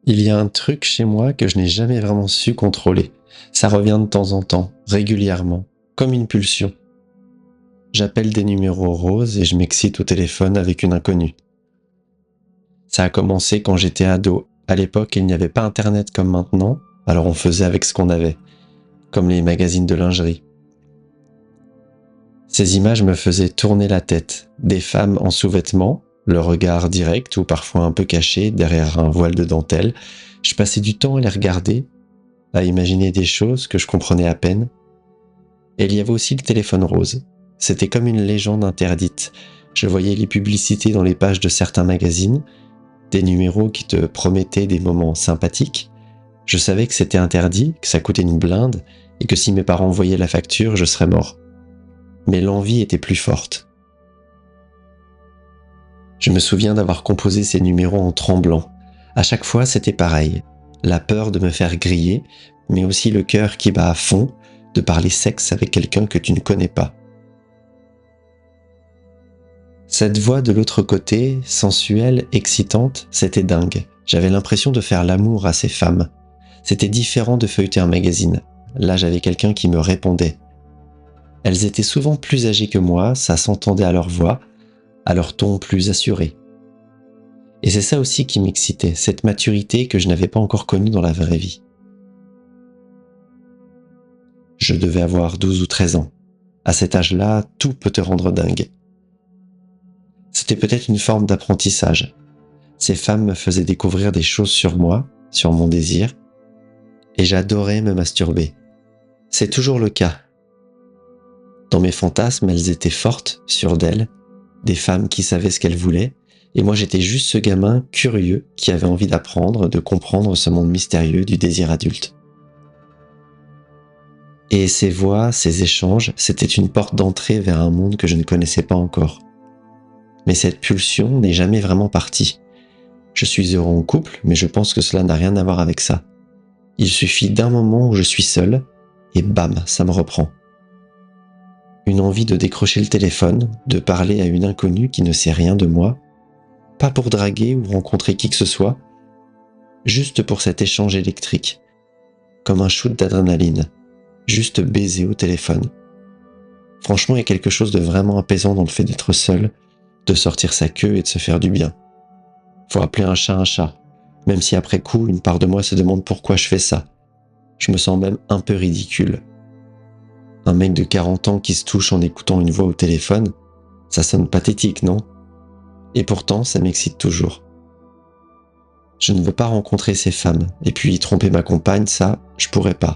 Il y a un truc chez moi que je n'ai jamais vraiment su contrôler. Ça revient de temps en temps, régulièrement, comme une pulsion. J'appelle des numéros roses et je m'excite au téléphone avec une inconnue. Ça a commencé quand j'étais ado. À l'époque, il n'y avait pas internet comme maintenant, alors on faisait avec ce qu'on avait, comme les magazines de lingerie. Ces images me faisaient tourner la tête. Des femmes en sous-vêtements, le regard direct ou parfois un peu caché derrière un voile de dentelle. Je passais du temps à les regarder, à imaginer des choses que je comprenais à peine. Et il y avait aussi le téléphone rose. C'était comme une légende interdite. Je voyais les publicités dans les pages de certains magazines, des numéros qui te promettaient des moments sympathiques. Je savais que c'était interdit, que ça coûtait une blinde, et que si mes parents voyaient la facture, je serais mort. Mais l'envie était plus forte. Je me souviens d'avoir composé ces numéros en tremblant. À chaque fois, c'était pareil. La peur de me faire griller, mais aussi le cœur qui bat à fond, de parler sexe avec quelqu'un que tu ne connais pas. Cette voix de l'autre côté, sensuelle, excitante, c'était dingue. J'avais l'impression de faire l'amour à ces femmes. C'était différent de feuilleter un magazine. Là, j'avais quelqu'un qui me répondait. Elles étaient souvent plus âgées que moi, ça s'entendait à leur voix, à leur ton plus assuré. Et c'est ça aussi qui m'excitait, cette maturité que je n'avais pas encore connue dans la vraie vie. Je devais avoir 12 ou 13 ans. À cet âge-là, tout peut te rendre dingue. C'était peut-être une forme d'apprentissage. Ces femmes me faisaient découvrir des choses sur moi, sur mon désir, et j'adorais me masturber. C'est toujours le cas. Dans mes fantasmes, elles étaient fortes, sûres d'elles, des femmes qui savaient ce qu'elles voulaient, et moi j'étais juste ce gamin curieux qui avait envie d'apprendre, de comprendre ce monde mystérieux du désir adulte. Et ces voix, ces échanges, c'était une porte d'entrée vers un monde que je ne connaissais pas encore. Mais cette pulsion n'est jamais vraiment partie. Je suis heureux en couple, mais je pense que cela n'a rien à voir avec ça. Il suffit d'un moment où je suis seul, et bam, ça me reprend. Une envie de décrocher le téléphone, de parler à une inconnue qui ne sait rien de moi, pas pour draguer ou rencontrer qui que ce soit, juste pour cet échange électrique, comme un shoot d'adrénaline, juste baiser au téléphone. Franchement, il y a quelque chose de vraiment apaisant dans le fait d'être seul, de sortir sa queue et de se faire du bien. Faut appeler un chat, même si après coup, une part de moi se demande pourquoi je fais ça. Je me sens même un peu ridicule. Un mec de 40 ans qui se touche en écoutant une voix au téléphone, ça sonne pathétique, non? Et pourtant, ça m'excite toujours. Je ne veux pas rencontrer ces femmes, et puis tromper ma compagne, ça, je pourrais pas.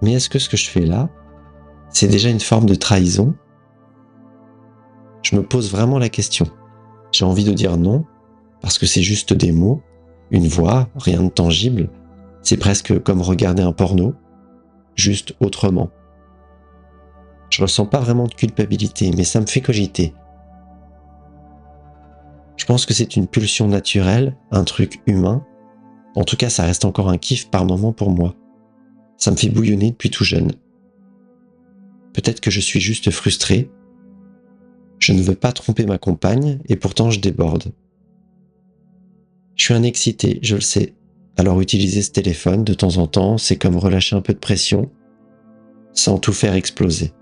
Mais est-ce que ce que je fais là, c'est déjà une forme de trahison? Je me pose vraiment la question. J'ai envie de dire non, parce que c'est juste des mots, une voix, rien de tangible. C'est presque comme regarder un porno, juste autrement. Je ressens pas vraiment de culpabilité, mais ça me fait cogiter. Je pense que c'est une pulsion naturelle, un truc humain. En tout cas, ça reste encore un kiff par moment pour moi. Ça me fait bouillonner depuis tout jeune. Peut-être que je suis juste frustré. Je ne veux pas tromper ma compagne, et pourtant je déborde. Je suis un excité, je le sais. Alors utiliser ce téléphone de temps en temps, c'est comme relâcher un peu de pression, sans tout faire exploser.